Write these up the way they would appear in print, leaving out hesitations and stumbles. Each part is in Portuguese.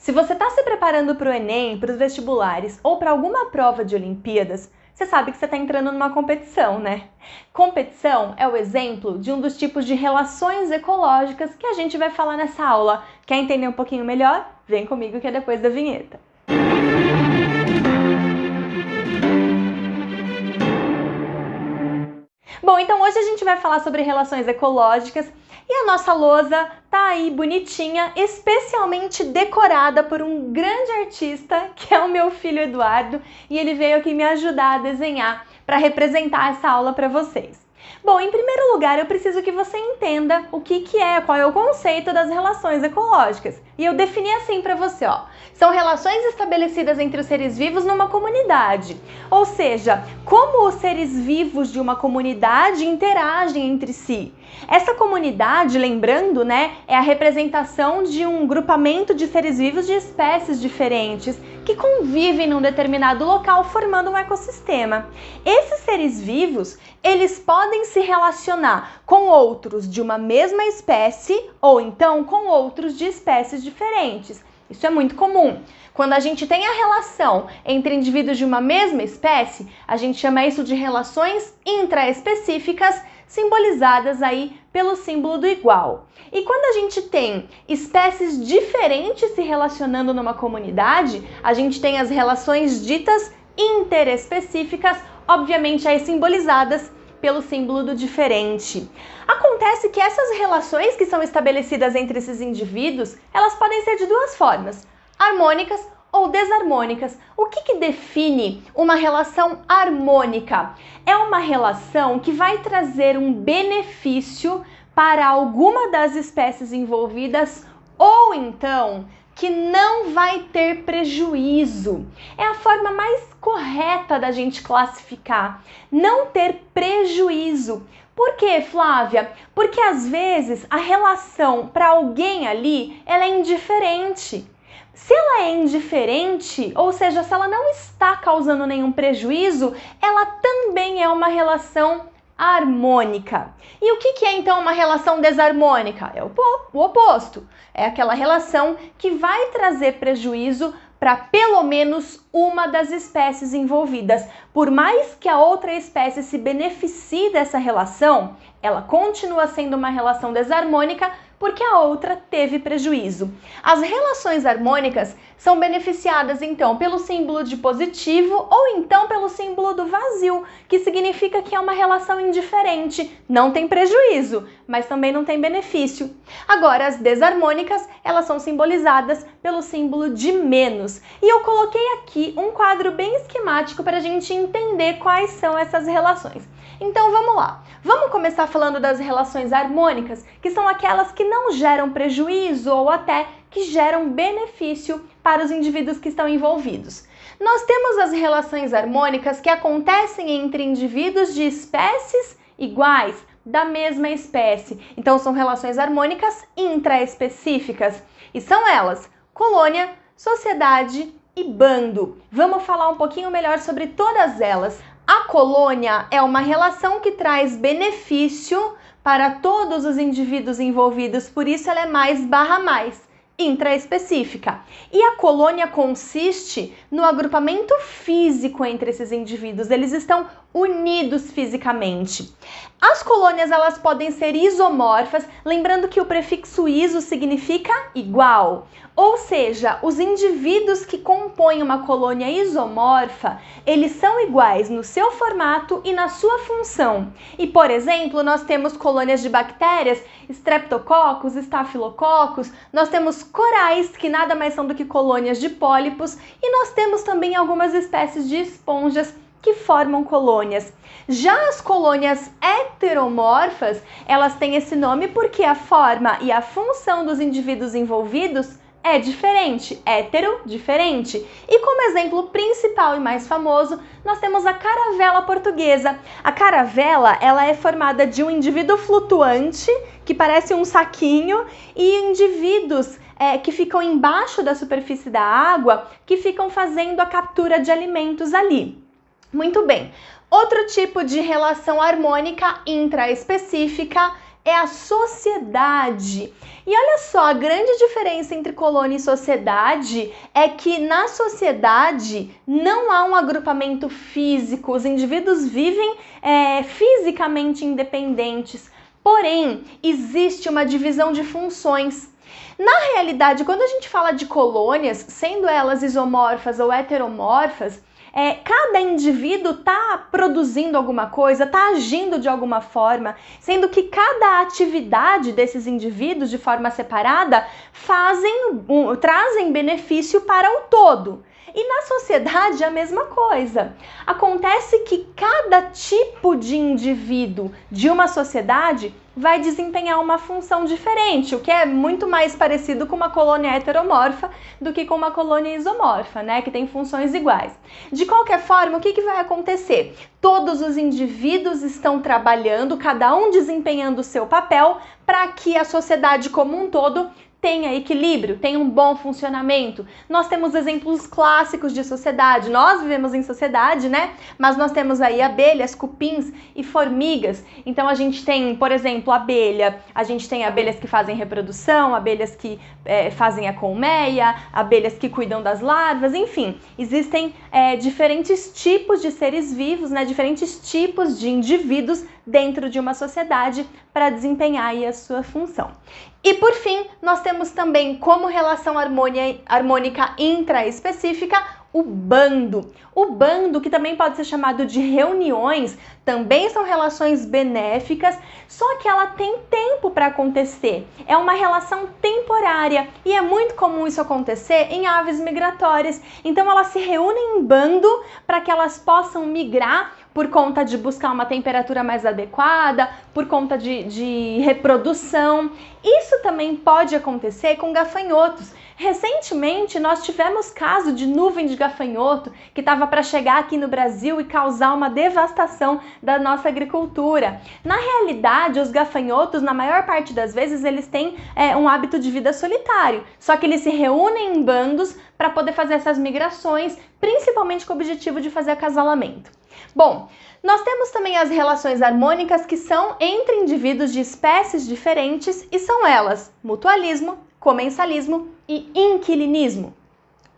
Se você está se preparando para o Enem, para os vestibulares ou para alguma prova de Olimpíadas, você sabe que você está entrando numa competição, né? Competição é o exemplo de um dos tipos de relações ecológicas que a gente vai falar nessa aula. Quer entender um pouquinho melhor? Vem comigo que é depois da vinheta. Bom, então hoje a gente vai falar sobre relações ecológicas e a nossa lousa tá aí bonitinha, especialmente decorada por um grande artista, que é o meu filho Eduardo, e ele veio aqui me ajudar a desenhar para representar essa aula para vocês. Bom, em primeiro lugar, eu preciso que você entenda qual é o conceito das relações ecológicas. E eu defini assim para você, ó. São relações estabelecidas entre os seres vivos numa comunidade. Ou seja, como os seres vivos de uma comunidade interagem entre si. Essa comunidade, lembrando, né, é a representação de um grupamento de seres vivos de espécies diferentes que convivem num determinado local formando um ecossistema. Esses seres vivos, eles podem se relacionar com outros de uma mesma espécie ou então com outros de espécies diferentes. Isso é muito comum. Quando a gente tem a relação entre indivíduos de uma mesma espécie, a gente chama isso de relações intraespecíficas, simbolizadas aí pelo símbolo do igual. E quando a gente tem espécies diferentes se relacionando numa comunidade, a gente tem as relações ditas interespecíficas, obviamente aí simbolizadas pelo símbolo do diferente. Acontece que essas relações que são estabelecidas entre esses indivíduos, elas podem ser de duas formas, harmônicas ou desarmônicas. O que define uma relação harmônica? É uma relação que vai trazer um benefício para alguma das espécies envolvidas ou então que não vai ter prejuízo. É a forma mais correta da gente classificar. Não ter prejuízo. Por quê, Flávia? Porque às vezes a relação para alguém ali, ela é indiferente. Se ela é indiferente, ou seja, se ela não está causando nenhum prejuízo, ela também é uma relação harmônica. E o que é então uma relação desarmônica? É o oposto. É aquela relação que vai trazer prejuízo para pelo menos uma das espécies envolvidas. Por mais que a outra espécie se beneficie dessa relação, ela continua sendo uma relação desarmônica porque a outra teve prejuízo. As relações harmônicas são beneficiadas então pelo símbolo de positivo ou então pelo símbolo do vazio, que significa que é uma relação indiferente, não tem prejuízo, mas também não tem benefício. Agora, as desarmônicas, elas são simbolizadas pelo símbolo de menos. E eu coloquei aqui um quadro bem esquemático para a gente entender quais são essas relações. Então vamos lá. Vamos começar falando das relações harmônicas, que são aquelas que não geram prejuízo ou até que geram benefício para os indivíduos que estão envolvidos. Nós temos as relações harmônicas que acontecem entre indivíduos de espécies iguais, da mesma espécie. Então são relações harmônicas intraespecíficas. E são elas: colônia, sociedade e bando. Vamos falar um pouquinho melhor sobre todas elas. A colônia é uma relação que traz benefício para todos os indivíduos envolvidos, por isso ela é mais intraespecífica. E a colônia consiste no agrupamento físico entre esses indivíduos, eles estão unidos fisicamente. As colônias, elas podem ser isomorfas, lembrando que o prefixo iso significa igual. Ou seja, os indivíduos que compõem uma colônia isomorfa, eles são iguais no seu formato e na sua função. E, por exemplo, nós temos colônias de bactérias, Streptococcus, Staphylococcus, nós temos corais, que nada mais são do que colônias de pólipos, e nós temos também algumas espécies de esponjas que formam colônias. Já as colônias heteromorfas, elas têm esse nome porque a forma e a função dos indivíduos envolvidos é diferente, hétero, diferente. E como exemplo principal e mais famoso, nós temos a caravela portuguesa. A caravela, ela é formada de um indivíduo flutuante, que parece um saquinho, e indivíduos que ficam embaixo da superfície da água, que ficam fazendo a captura de alimentos ali. Muito bem. Outro tipo de relação harmônica intraespecífica é a sociedade. E olha só, a grande diferença entre colônia e sociedade é que na sociedade não há um agrupamento físico, os indivíduos vivem fisicamente independentes, porém existe uma divisão de funções. Na realidade, quando a gente fala de colônias, sendo elas isomorfas ou heteromorfas, cada indivíduo está produzindo alguma coisa, está agindo de alguma forma, sendo que cada atividade desses indivíduos de forma separada trazem benefício para o todo. E na sociedade é a mesma coisa. Acontece que cada tipo de indivíduo de uma sociedade vai desempenhar uma função diferente, o que é muito mais parecido com uma colônia heteromorfa do que com uma colônia isomorfa, né, que tem funções iguais. De qualquer forma, o que vai acontecer? Todos os indivíduos estão trabalhando, cada um desempenhando o seu papel para que a sociedade como um todo tenha equilíbrio, tenha um bom funcionamento. Nós temos exemplos clássicos de sociedade, nós vivemos em sociedade, né? Mas nós temos aí abelhas, cupins e formigas. Então a gente tem, por exemplo, abelha, a gente tem abelhas que fazem reprodução, abelhas que fazem a colmeia, abelhas que cuidam das larvas, enfim. Existem diferentes tipos de seres vivos, né? Diferentes tipos de indivíduos dentro de uma sociedade para desempenhar aí a sua função. E por fim, nós temos também como relação harmônica intraespecífica o bando. O bando, que também pode ser chamado de reuniões, também são relações benéficas, só que ela tem tempo para acontecer. É uma relação temporária e é muito comum isso acontecer em aves migratórias. Então elas se reúnem em bando para que elas possam migrar por conta de buscar uma temperatura mais adequada, por conta de reprodução. Isso também pode acontecer com gafanhotos. Recentemente, nós tivemos caso de nuvem de gafanhoto que estava para chegar aqui no Brasil e causar uma devastação da nossa agricultura. Na realidade, os gafanhotos, na maior parte das vezes, eles têm um hábito de vida solitário, só que eles se reúnem em bandos para poder fazer essas migrações, principalmente com o objetivo de fazer acasalamento. Bom, nós temos também as relações harmônicas que são entre indivíduos de espécies diferentes e são elas mutualismo, comensalismo e inquilinismo.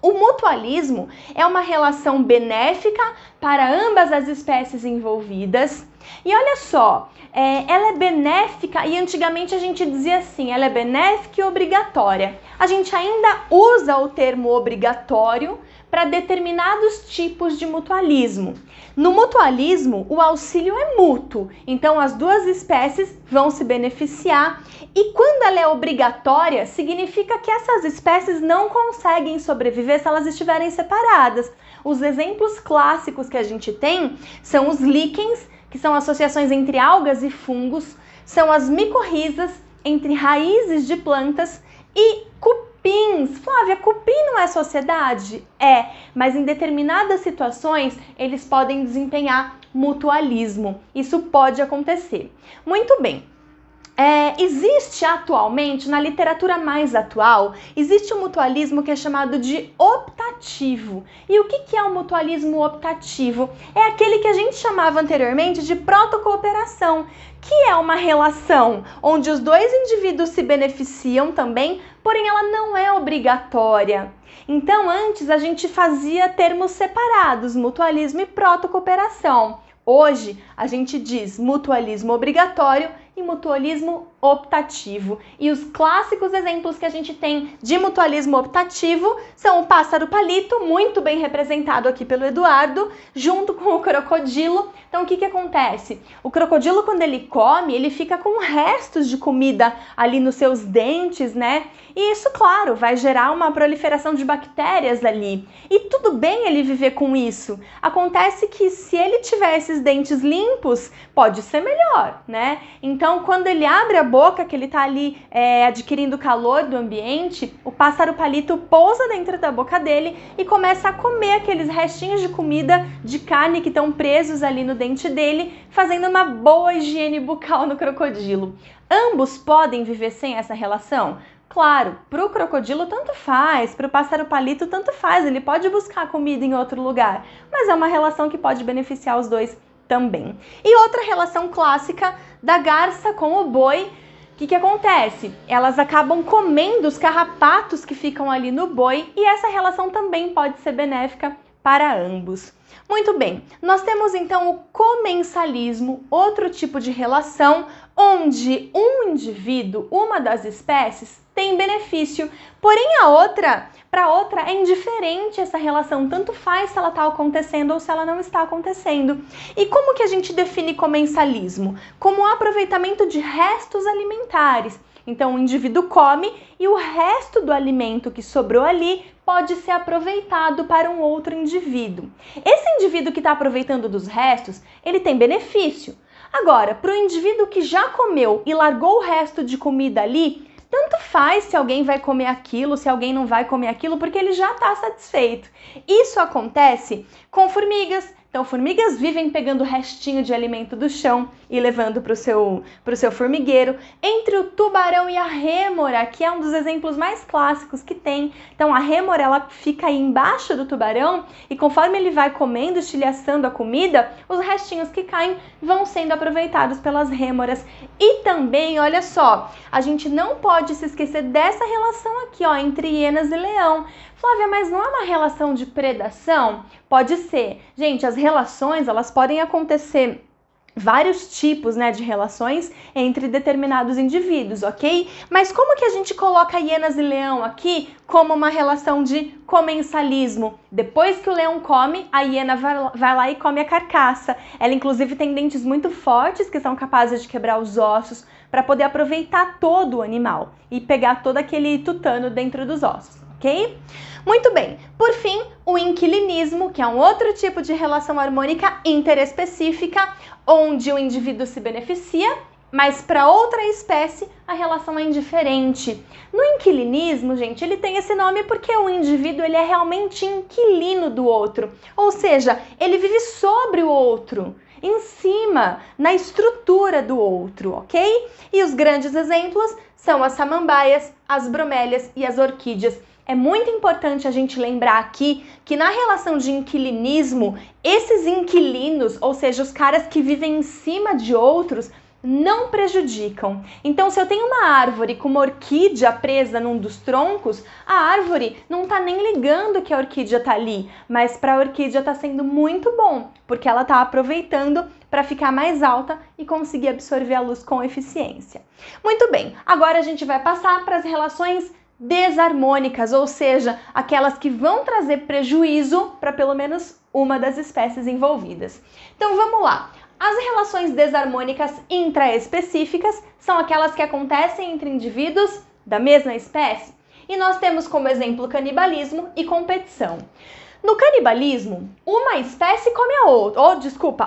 O mutualismo é uma relação benéfica para ambas as espécies envolvidas. E olha só, ela é benéfica e antigamente a gente dizia assim, ela é benéfica e obrigatória. A gente ainda usa o termo obrigatório para determinados tipos de mutualismo. No mutualismo, o auxílio é mútuo, então as duas espécies vão se beneficiar e quando ela é obrigatória, significa que essas espécies não conseguem sobreviver se elas estiverem separadas. Os exemplos clássicos que a gente tem são os líquens, que são associações entre algas e fungos, são as micorrizas, entre raízes de plantas e cupins. Flávia, cupim não é sociedade? É, mas em determinadas situações eles podem desempenhar mutualismo. Isso pode acontecer. Muito bem. Existe atualmente, na literatura mais atual, existe um mutualismo que é chamado de optativo. E o que é o mutualismo optativo? É aquele que a gente chamava anteriormente de protocooperação, que é uma relação onde os dois indivíduos se beneficiam também, porém ela não é obrigatória. Então, antes a gente fazia termos separados, mutualismo e protocooperação. Hoje, a gente diz mutualismo obrigatório e mutualismo optativo. E os clássicos exemplos que a gente tem de mutualismo optativo são o pássaro palito, muito bem representado aqui pelo Eduardo, junto com o crocodilo. Então, o que acontece? O crocodilo, quando ele come, ele fica com restos de comida ali nos seus dentes, né? E isso, claro, vai gerar uma proliferação de bactérias ali. E tudo bem ele viver com isso. Acontece que se ele tiver esses dentes limpos, pode ser melhor, né? Então, quando ele abre a boca, que ele tá ali adquirindo calor do ambiente, o pássaro palito pousa dentro da boca dele e começa a comer aqueles restinhos de comida, de carne que estão presos ali no dente dele, fazendo uma boa higiene bucal no crocodilo. Ambos podem viver sem essa relação? Claro, para o crocodilo tanto faz, para o pássaro palito tanto faz, ele pode buscar comida em outro lugar, mas é uma relação que pode beneficiar os dois também. E outra relação clássica da garça com o boi, o que acontece? Elas acabam comendo os carrapatos que ficam ali no boi e essa relação também pode ser benéfica para ambos. Muito bem, nós temos então o comensalismo, outro tipo de relação onde um indivíduo, uma das espécies, tem benefício, porém para outra é indiferente essa relação, tanto faz se ela está acontecendo ou se ela não está acontecendo. E como que a gente define comensalismo? Como o aproveitamento de restos alimentares. Então o indivíduo come e o resto do alimento que sobrou ali pode ser aproveitado para um outro indivíduo. Esse indivíduo que está aproveitando dos restos, ele tem benefício. Agora, para o indivíduo que já comeu e largou o resto de comida ali, tanto faz se alguém vai comer aquilo, se alguém não vai comer aquilo, porque ele já está satisfeito. Isso acontece com formigas. Então, formigas vivem pegando restinho de alimento do chão e levando para o seu formigueiro. Entre o tubarão e a rêmora, que é um dos exemplos mais clássicos que tem. Então, a rêmora, ela fica aí embaixo do tubarão e conforme ele vai comendo, estilhaçando a comida, os restinhos que caem vão sendo aproveitados pelas rêmoras. E também, olha só, a gente não pode se esquecer dessa relação aqui, ó, entre hienas e leão. Flávia, mas não é uma relação de predação? Pode ser. Gente, as relações, elas podem acontecer vários tipos, né, de relações entre determinados indivíduos, ok? Mas como que a gente coloca hienas e leão aqui como uma relação de comensalismo? Depois que o leão come, a hiena vai lá e come a carcaça. Ela, inclusive, tem dentes muito fortes que são capazes de quebrar os ossos para poder aproveitar todo o animal e pegar todo aquele tutano dentro dos ossos, ok? Muito bem. Por fim, o inquilinismo, que é um outro tipo de relação harmônica interespecífica, onde o indivíduo se beneficia, mas para outra espécie a relação é indiferente. No inquilinismo, gente, ele tem esse nome porque o indivíduo ele é realmente inquilino do outro, ou seja, ele vive sobre o outro, em cima, na estrutura do outro, ok? E os grandes exemplos são as samambaias, as bromélias e as orquídeas. É muito importante a gente lembrar aqui que na relação de inquilinismo, esses inquilinos, ou seja, os caras que vivem em cima de outros, não prejudicam. Então, se eu tenho uma árvore com uma orquídea presa num dos troncos, a árvore não está nem ligando que a orquídea está ali, mas para a orquídea está sendo muito bom, porque ela está aproveitando para ficar mais alta e conseguir absorver a luz com eficiência. Muito bem, agora a gente vai passar para as relações desarmônicas, ou seja, aquelas que vão trazer prejuízo para pelo menos uma das espécies envolvidas. Então vamos lá. As relações desarmônicas intraespecíficas são aquelas que acontecem entre indivíduos da mesma espécie. E nós temos como exemplo canibalismo e competição. No canibalismo, uma espécie come a outra,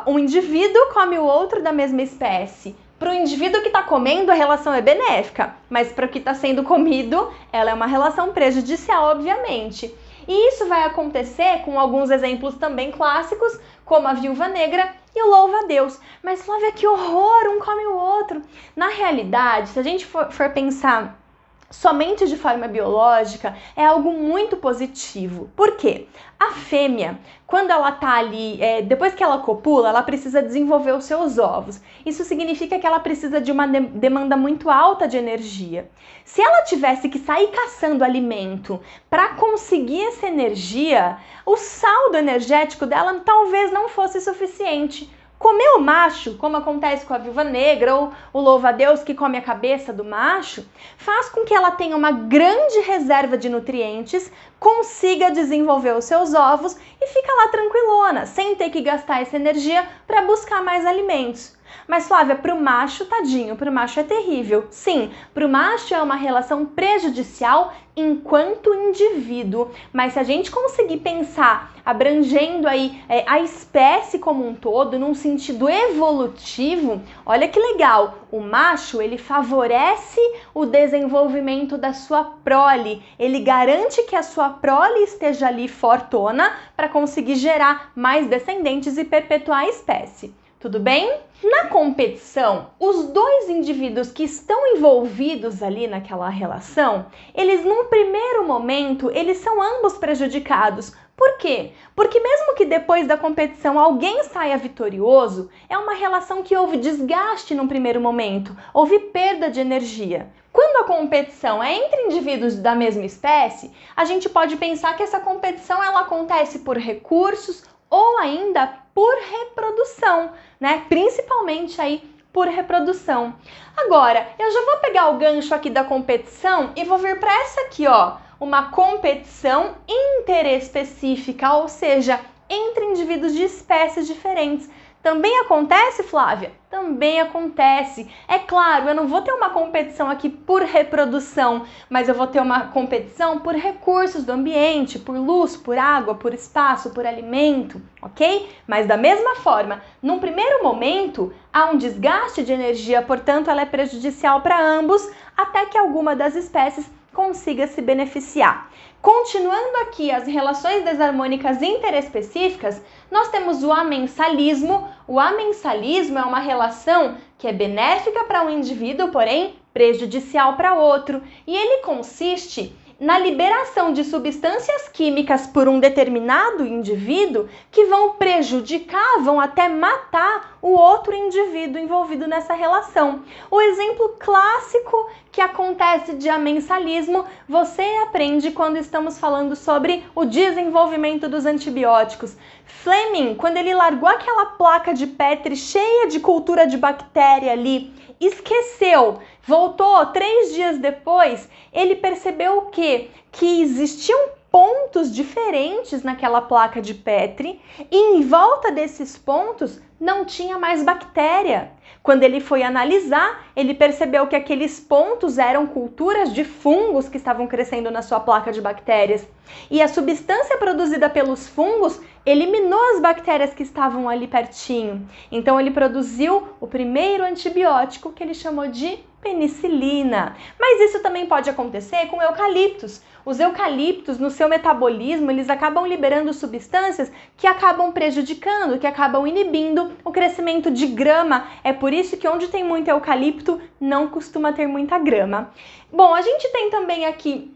um indivíduo come o outro da mesma espécie. Para o indivíduo que está comendo, a relação é benéfica, mas para o que está sendo comido, ela é uma relação prejudicial, obviamente. E isso vai acontecer com alguns exemplos também clássicos, como a viúva negra e o louva-a-Deus. Mas, Flávia, que horror, um come o outro. Na realidade, se a gente for pensar somente de forma biológica, é algo muito positivo. Por quê? A fêmea, quando ela tá ali, depois que ela copula, ela precisa desenvolver os seus ovos. Isso significa que ela precisa de uma demanda muito alta de energia. Se ela tivesse que sair caçando alimento para conseguir essa energia, o saldo energético dela talvez não fosse suficiente. Comer o macho, como acontece com a viúva negra ou o louva-a-Deus que come a cabeça do macho, faz com que ela tenha uma grande reserva de nutrientes, consiga desenvolver os seus ovos e fica lá tranquilona, sem ter que gastar essa energia para buscar mais alimentos. Mas, Flávia, para o macho, tadinho, para o macho é terrível. Sim, para o macho é uma relação prejudicial enquanto indivíduo. Mas se a gente conseguir pensar abrangendo aí a espécie como um todo, num sentido evolutivo, olha que legal, o macho ele favorece o desenvolvimento da sua prole, ele garante que a sua prole esteja ali fortona para conseguir gerar mais descendentes e perpetuar a espécie. Tudo bem? Na competição, os dois indivíduos que estão envolvidos ali naquela relação, eles num primeiro momento, eles são ambos prejudicados. Por quê? Porque mesmo que depois da competição alguém saia vitorioso, é uma relação que houve desgaste num primeiro momento, houve perda de energia. Quando a competição é entre indivíduos da mesma espécie, a gente pode pensar que essa competição ela acontece por recursos ou ainda por reprodução, né? Principalmente aí por reprodução. Agora, eu já vou pegar o gancho aqui da competição e vou vir para essa aqui, ó, uma competição interespecífica, ou seja, entre indivíduos de espécies diferentes. Também acontece, Flávia? Também acontece. É claro, eu não vou ter uma competição aqui por reprodução, mas eu vou ter uma competição por recursos do ambiente, por luz, por água, por espaço, por alimento, ok? Mas da mesma forma, num primeiro momento, há um desgaste de energia, portanto, ela é prejudicial para ambos, até que alguma das espécies consiga se beneficiar. Continuando aqui as relações desarmônicas interespecíficas, nós temos o amensalismo. O amensalismo é uma relação que é benéfica para um indivíduo, porém prejudicial para outro. E ele consiste na liberação de substâncias químicas por um determinado indivíduo que vão prejudicar, vão até matar o outro indivíduo envolvido nessa relação. O exemplo clássico que acontece de amensalismo, você aprende quando estamos falando sobre o desenvolvimento dos antibióticos. Fleming, quando ele largou aquela placa de Petri cheia de cultura de bactéria ali, esqueceu, voltou 3 dias depois, ele percebeu o quê? Que existiam pontos diferentes naquela placa de Petri e em volta desses pontos não tinha mais bactéria. Quando ele foi analisar, ele percebeu que aqueles pontos eram culturas de fungos que estavam crescendo na sua placa de bactérias. E a substância produzida pelos fungos eliminou as bactérias que estavam ali pertinho. Então ele produziu o primeiro antibiótico que ele chamou de penicilina. Mas isso também pode acontecer com eucaliptos. Os eucaliptos, no seu metabolismo, eles acabam liberando substâncias que acabam prejudicando, que acabam inibindo o crescimento de grama. É por isso que onde tem muito eucalipto, não costuma ter muita grama. Bom, a gente tem também aqui,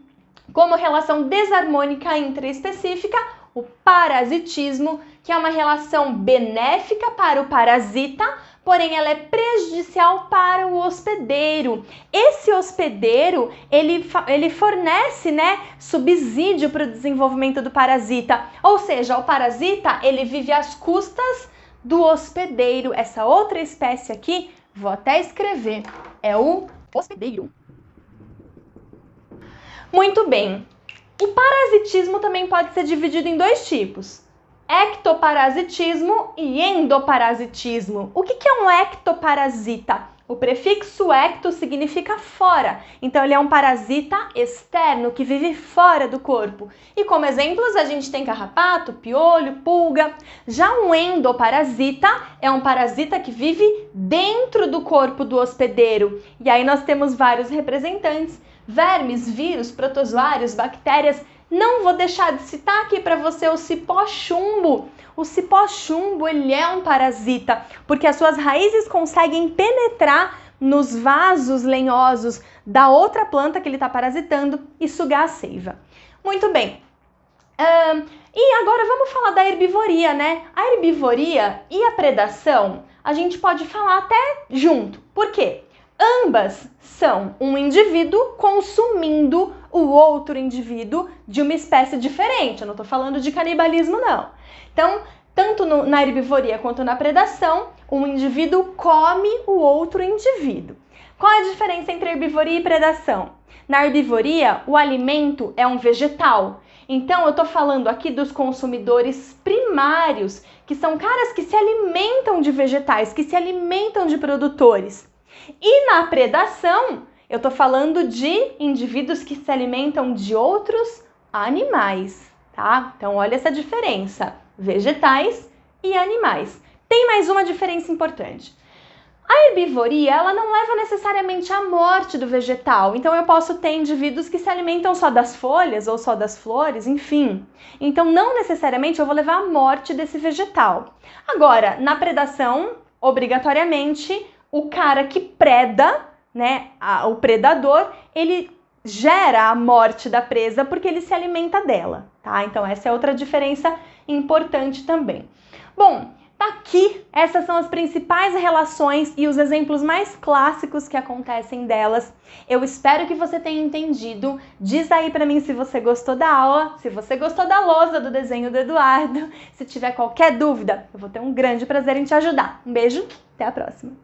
como relação desarmônica intraespecífica, o parasitismo, que é uma relação benéfica para o parasita, porém ela é prejudicial para o hospedeiro. Esse hospedeiro, ele fornece, né, subsídio para o desenvolvimento do parasita. Ou seja, o parasita, ele vive às custas do hospedeiro. Essa outra espécie aqui, vou até escrever, é o hospedeiro. Muito bem. O parasitismo também pode ser dividido em 2 tipos. Ectoparasitismo e endoparasitismo. O que é um ectoparasita? O prefixo ecto significa fora, então ele é um parasita externo que vive fora do corpo. E como exemplos a gente tem carrapato, piolho, pulga. Já um endoparasita é um parasita que vive dentro do corpo do hospedeiro. E aí nós temos vários representantes: vermes, vírus, protozoários, bactérias. Não vou deixar de citar aqui para você o cipó-chumbo. O cipó-chumbo, ele é um parasita, porque as suas raízes conseguem penetrar nos vasos lenhosos da outra planta que ele está parasitando e sugar a seiva. Muito bem. E agora vamos falar da herbivoria, né? A herbivoria e a predação, a gente pode falar até junto. Por quê? Ambas são um indivíduo consumindo o outro indivíduo de uma espécie diferente. Eu não estou falando de canibalismo, não. Então, tanto na herbivoria quanto na predação, um indivíduo come o outro indivíduo. Qual é a diferença entre herbivoria e predação? Na herbivoria, o alimento é um vegetal. Então, eu estou falando aqui dos consumidores primários, que são caras que se alimentam de vegetais, que se alimentam de produtores. E na predação, eu estou falando de indivíduos que se alimentam de outros animais, tá? Então, olha essa diferença, vegetais e animais. Tem mais uma diferença importante. A herbivoria, ela não leva necessariamente à morte do vegetal. Então, eu posso ter indivíduos que se alimentam só das folhas ou só das flores, enfim. Então, não necessariamente eu vou levar à morte desse vegetal. Agora, na predação, obrigatoriamente, o cara que preda, né, o predador, ele gera a morte da presa porque ele se alimenta dela, tá? Então essa é outra diferença importante também. Bom, tá aqui, essas são as principais relações e os exemplos mais clássicos que acontecem delas. Eu espero que você tenha entendido. Diz aí pra mim se você gostou da aula, se você gostou da lousa do desenho do Eduardo. Se tiver qualquer dúvida, eu vou ter um grande prazer em te ajudar. Um beijo, até a próxima!